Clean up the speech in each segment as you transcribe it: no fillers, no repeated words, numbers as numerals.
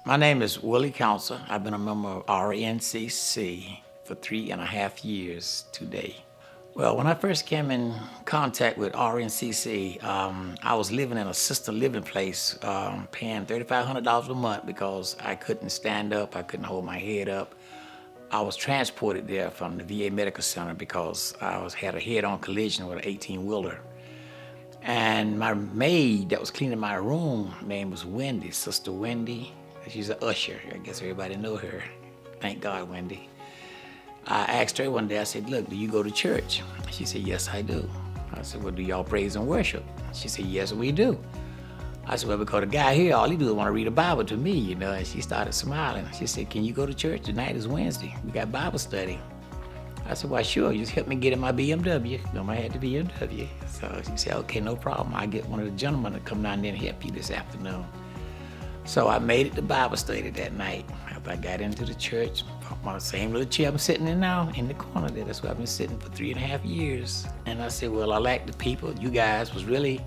My name is Willie Council. I've been a member of RNCC for 3.5 years today. Well, when I first came in contact with RNCC, I was living in a assisted living place, paying $3,500 a month because I couldn't stand up, I couldn't hold my head up. I was transported there from the VA Medical Center because had a head-on collision with an 18-wheeler. And my maid that was cleaning my room, her name was Wendy, Sister Wendy. She's an usher. I guess everybody know her. Thank God, Wendy. I asked her one day, I said, look, do you go to church? She said, yes, I do. I said, well, do y'all praise and worship? She said, yes, we do. I said, well, because the guy here, all he do is want to read a Bible to me, and she started smiling. She said, can you go to church? Tonight is Wednesday. We got Bible study. I said, well, sure, just help me get in my BMW. I had the BMW. So she said, okay, no problem. I'll get one of the gentlemen to come down there and help you this afternoon. So I made it to Bible study that night. After I got into the church, my same little chair I'm sitting in now, in the corner there. That's where I've been sitting for 3.5 years. And I said, well, I like the people. You guys was really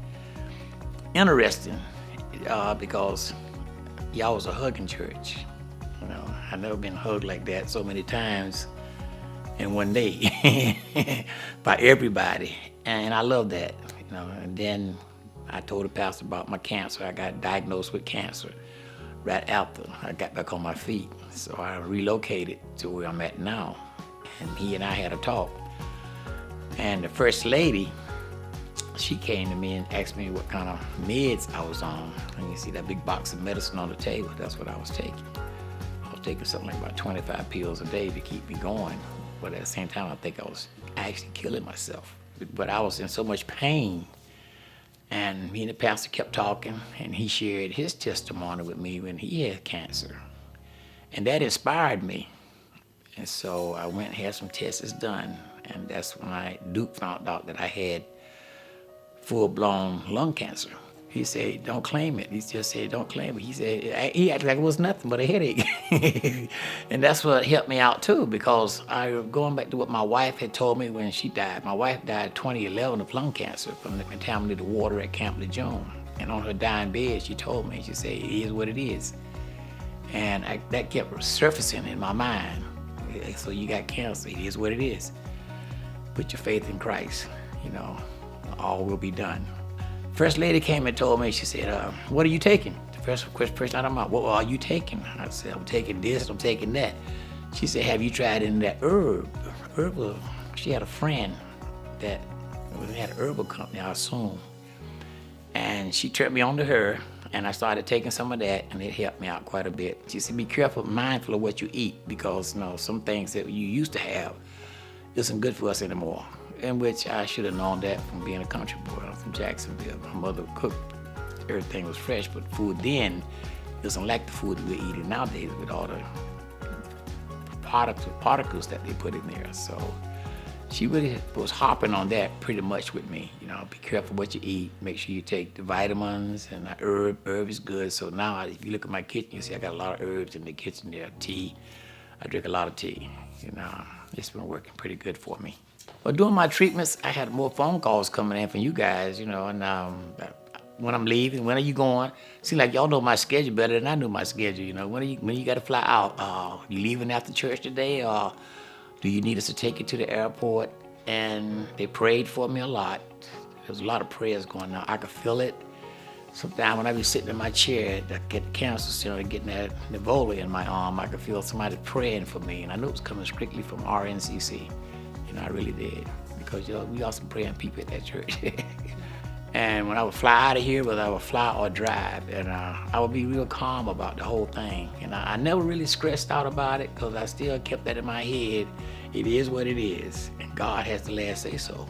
interesting because y'all was a hugging church. I've never been hugged like that so many times in one day by everybody. And I love that, And then I told the pastor about my cancer. I got diagnosed with cancer right after I got back on my feet. So I relocated to where I'm at now. And he and I had a talk. And the first lady, she came to me and asked me what kind of meds I was on. And you see that big box of medicine on the table, that's what I was taking. I was taking something like about 25 pills a day to keep me going. But at the same time, I think I was actually killing myself. But I was in so much pain. And me and the pastor kept talking, and he shared his testimony with me when he had cancer. And that inspired me. And so I went and had some tests done, and that's when Duke found out that I had full-blown lung cancer. He said, don't claim it. He just said, don't claim it. He said, he acted like it was nothing but a headache. And that's what helped me out too, because going back to what my wife had told me when she died. My wife died in 2011 of lung cancer from the contaminated water at Camp Lejeune. And on her dying bed, she told me, she said, it is what it is. And that kept surfacing in my mind. So you got cancer, it is what it is. Put your faith in Christ, all will be done. First lady came and told me, she said, what are you taking? The first person I'm out, what are you taking? I said, I'm taking this, I'm taking that. She said, have you tried any of that herb? She had a friend that had an herbal company, I assume. And she turned me on to her, and I started taking some of that, and it helped me out quite a bit. She said, be careful, mindful of what you eat, because some things that you used to have isn't good for us anymore. In which I should have known that from being a country boy. I'm from Jacksonville. My mother cooked. Everything was fresh, but food then isn't like the food that we're eating nowadays with all the particles that they put in there. So she really was harping on that pretty much with me. Be careful what you eat. Make sure you take the vitamins and the herb. Herb is good. So now if you look at my kitchen, you see I got a lot of herbs in the kitchen there. Tea. I drink a lot of tea. It's been working pretty good for me. Well, during my treatments, I had more phone calls coming in from you guys, and when I'm leaving, when are you going? Seems like y'all know my schedule better than I knew my schedule, when you got to fly out? You leaving after church today, or do you need us to take you to the airport? And they prayed for me a lot. There was a lot of prayers going on. I could feel it. Sometimes when I be sitting in my chair, I get the cancer center, getting that Nivola in my arm, I could feel somebody praying for me, and I knew it was coming strictly from RNCC. I really did, because we got some praying people at that church. And when I would fly out of here, whether I would fly or drive, and I would be real calm about the whole thing. And I never really stressed out about it, because I still kept that in my head. It is what it is, and God has the last say so.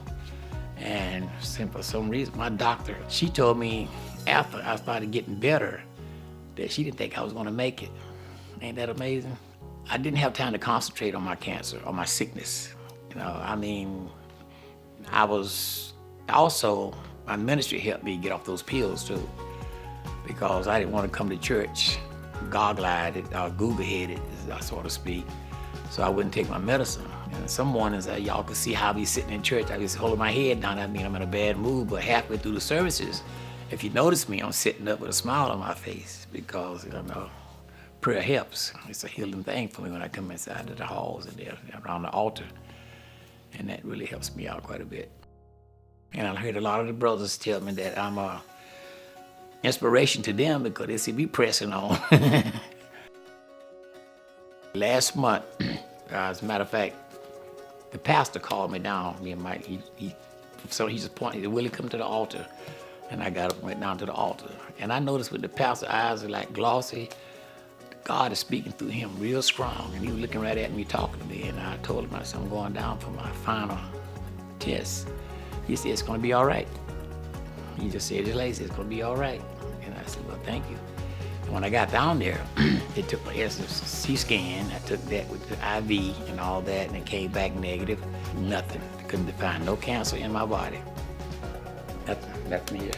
And for some reason, my doctor, she told me after I started getting better that she didn't think I was going to make it. Ain't that amazing? I didn't have time to concentrate on my cancer or my sickness. I was also, my ministry helped me get off those pills too, because I didn't want to come to church goggle-eyed or Google-headed, so to speak. So I wouldn't take my medicine. And some mornings, y'all could see how I be sitting in church. I be holding my head down. I mean, I'm in a bad mood, but halfway through the services, if you notice me, I'm sitting up with a smile on my face, because, prayer helps. It's a healing thing for me when I come inside of the halls and there around the altar. And that really helps me out quite a bit. And I heard a lot of the brothers tell me that I'm a inspiration to them because they see me pressing on. Last month, as a matter of fact, the pastor called me down, me and Mike. So he just pointed, he Willie, come to the altar. And I got up and went down to the altar. And I noticed with the pastor's eyes are like glossy, God is speaking through him real strong. And he was looking right at me, talking to me. And I told him, I said, I'm going down for my final test. He said, it's going to be all right. He just said, just like he said, it's going to be all right. And I said, well, thank you. And when I got down there, they took my CT scan. I took that with the IV and all that, and it came back negative. Nothing. Couldn't find no cancer in my body. Nothing here.